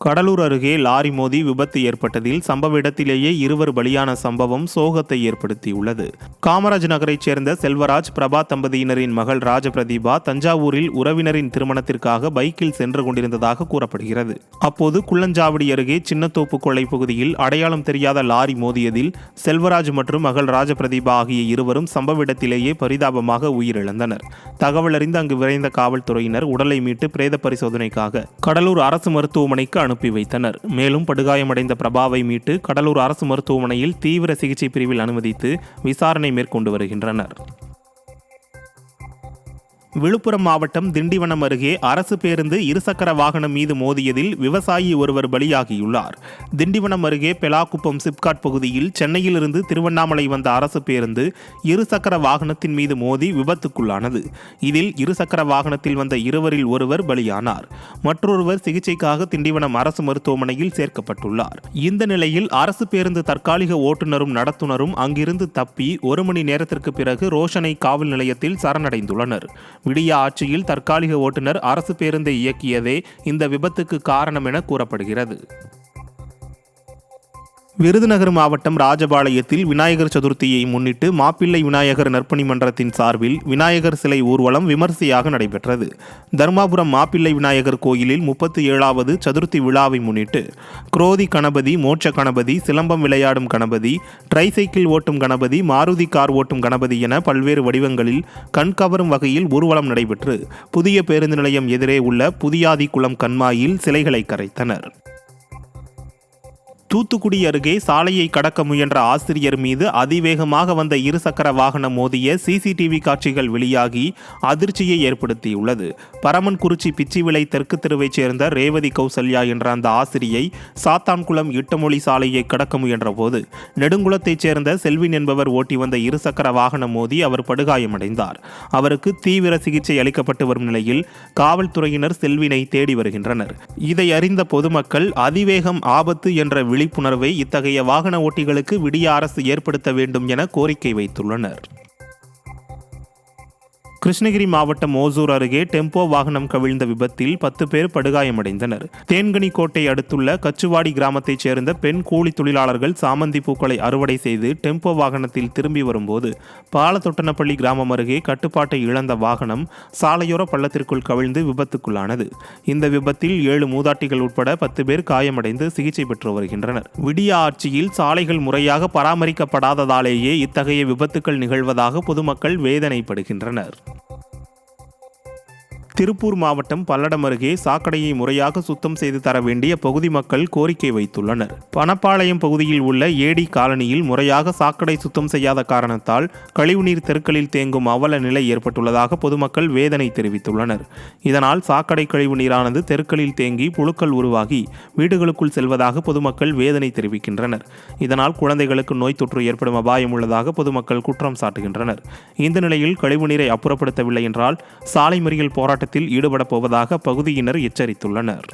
கடலூர் அருகே லாரி மோதி விபத்து ஏற்பட்டதில் சம்பவ இடத்திலேயே இருவர் பலியான சம்பவம் சோகத்தை ஏற்படுத்தியுள்ளது. காமராஜ் நகரைச் சேர்ந்த செல்வராஜ் பிரபா தம்பதியினரின் மகள் ராஜபிரதீபா தஞ்சாவூரில் உறவினரின் திருமணத்திற்காக பைக்கில் சென்று கொண்டிருந்ததாக கூறப்படுகிறது. அப்போது குள்ளஞ்சாவடி அருகே சின்னத்தோப்பு கொள்ளை பகுதியில் அடையாளம் தெரியாத லாரி மோதியதில் செல்வராஜ் மற்றும் மகள் ராஜபிரதீபா ஆகிய இருவரும் சம்பவ இடத்திலேயே பரிதாபமாக உயிரிழந்தனர். தகவல் அறிந்து அங்கு விரைந்த காவல்துறையினர் உடலை மீட்டு பிரேத பரிசோதனைக்காக கடலூர் அரசு மருத்துவமனைக்கு அனுப்பி வைத்தனர். மேலும் படுகாயமடைந்த பிரபாவை மீட்டு கடலூர் அரசு மருத்துவமனையில் தீவிர சிகிச்சை பிரிவில் அனுமதித்து விசாரணை மேற்கொண்டு வருகின்றனர். விழுப்புரம் மாவட்டம் திண்டிவனம் அருகே அரசு பேருந்து இருசக்கர வாகனம் மீது மோதியதில் விவசாயி ஒருவர் பலியாகியுள்ளார். திண்டிவனம் அருகே பெலாக்குப்பம் சிப்காட் பகுதியில் சென்னையிலிருந்து திருவண்ணாமலை வந்த அரசு பேருந்து இருசக்கர வாகனத்தின் மீது மோதி விபத்துக்குள்ளானது. இதில் இருசக்கர வாகனத்தில் வந்த இருவரில் ஒருவர் பலியானார். மற்றொருவர் சிகிச்சைக்காக திண்டிவனம் அரசு மருத்துவமனையில் சேர்க்கப்பட்டுள்ளார். இந்த நிலையில் அரசு பேருந்து தற்காலிக ஓட்டுநரும் நடத்துனரும் அங்கிருந்து தப்பி 1 மணி நேரத்திற்கு பிறகு ரோஷனை காவல் நிலையத்தில் சரணடைந்துள்ளனர். விடிய ஆட்சியில் தற்காலிக ஓட்டுநர் அரசு பேருந்தை இயக்கியதே இந்த விபத்துக்கு காரணம் என கூறப்படுகிறது. விருதுநகர் மாவட்டம் ராஜபாளையத்தில் விநாயகர் சதுர்த்தியை முன்னிட்டு மாப்பிள்ளை விநாயகர் நற்பணி மன்றத்தின் சார்பில் விநாயகர் சிலை ஊர்வலம் விமர்சையாக நடைபெற்றது. தர்மாபுரம் மாப்பிள்ளை விநாயகர் கோயிலில் 37வது சதுர்த்தி விழாவை முன்னிட்டு குரோதி கணபதி, மோட்ச கணபதி, சிலம்பம் விளையாடும் கணபதி, ட்ரைசைக்கிள் ஓட்டும் கணபதி, மாருதி கார் ஓட்டும் கணபதி என பல்வேறு வடிவங்களில் கண்கவரும் வகையில் ஊர்வலம் நடைபெற்று புதிய பேருந்து நிலையம் எதிரே உள்ள புதியாதி குளம் கண்மாயில் சிலைகளை கரைத்தனர். தூத்துக்குடி அருகே சாலையை கடக்க முயன்ற ஆசிரியர் மீது அதிவேகமாக வந்த இருசக்கர வாகனம் மோதிய சிசிடிவி காட்சிகள் வெளியாகி அதிர்ச்சியை ஏற்படுத்தியுள்ளது. பரமன்குறிச்சி பிச்சிவிளை தெற்கு தெருவைச் சேர்ந்த ரேவதி கௌசல்யா என்ற அந்த ஆசிரியை சாத்தான்குளம் இட்டமொழி சாலையை கடக்க முயன்ற போது நெடுங்குளத்தைச் சேர்ந்த செல்வின் என்பவர் ஓட்டி வந்த இருசக்கர வாகனம் மோதி அவர் படுகாயமடைந்தார். அவருக்கு தீவிர சிகிச்சை அளிக்கப்பட்டு வரும் நிலையில் காவல்துறையினர் செல்வினை தேடி வருகின்றனர். இதை அறிந்த பொதுமக்கள் அதிவேகம் ஆபத்து என்ற விழிப்புணர்வை இத்தகைய வாகன ஓட்டிகளுக்கு விடிய அரசு ஏற்படுத்த வேண்டும் என கோரிக்கை வைத்துள்ளனர். கிருஷ்ணகிரி மாவட்டம் ஓசூர் அருகே டெம்போ வாகனம் கவிழ்ந்த விபத்தில் 10 பேர் படுகாயமடைந்தனர். தேன்கனிக்கோட்டை அடுத்துள்ள கச்சுவாடி கிராமத்தைச் சேர்ந்த பெண் கூலி தொழிலாளர்கள் சாமந்தி பூக்களை அறுவடை செய்து டெம்போ வாகனத்தில் திரும்பி வரும்போது பாலத்தொட்டனப்பள்ளி கிராமம் அருகே கட்டுப்பாட்டை இழந்த வாகனம் சாலையோர பள்ளத்திற்குள் கவிழ்ந்து விபத்துக்குள்ளானது. இந்த விபத்தில் 7 மூதாட்டிகள் உட்பட 10 பேர் காயமடைந்து சிகிச்சை பெற்று வருகின்றனர். விடிய ஆட்சியில் சாலைகள் முறையாக பராமரிக்கப்படாததாலேயே இத்தகைய விபத்துக்கள் நிகழ்வதாக பொதுமக்கள் வேதனைப்படுகின்றனர். திருப்பூர் மாவட்டம் பல்லடம் அருகே சாக்கடையை முறையாக சுத்தம் செய்து தர வேண்டிய பகுதி மக்கள் கோரிக்கை வைத்துள்ளனர். பணப்பாளையம் பகுதியில் உள்ள ஏடி காலனியில் முறையாக சாக்கடை சுத்தம் செய்யாத காரணத்தால் கழிவுநீர் தெருக்களில் தேங்கும் அவல நிலை ஏற்பட்டுள்ளதாக பொதுமக்கள் வேதனை தெரிவித்துள்ளனர். இதனால் சாக்கடை கழிவு நீரானது தெருக்களில் தேங்கி புழுக்கள் உருவாகி வீடுகளுக்குள் செல்வதாக பொதுமக்கள் வேதனை தெரிவிக்கின்றனர். இதனால் குழந்தைகளுக்கு நோய் தொற்று ஏற்படும் அபாயம் உள்ளதாக பொதுமக்கள் குற்றம் சாட்டுகின்றனர். இந்த நிலையில் கழிவுநீரை அப்புறப்படுத்தவில்லை என்றால் சாலை மறியல் போராட்டத்தில் ஈடுபட போவதாக பகுதியினர் எச்சரித்துள்ளனர்.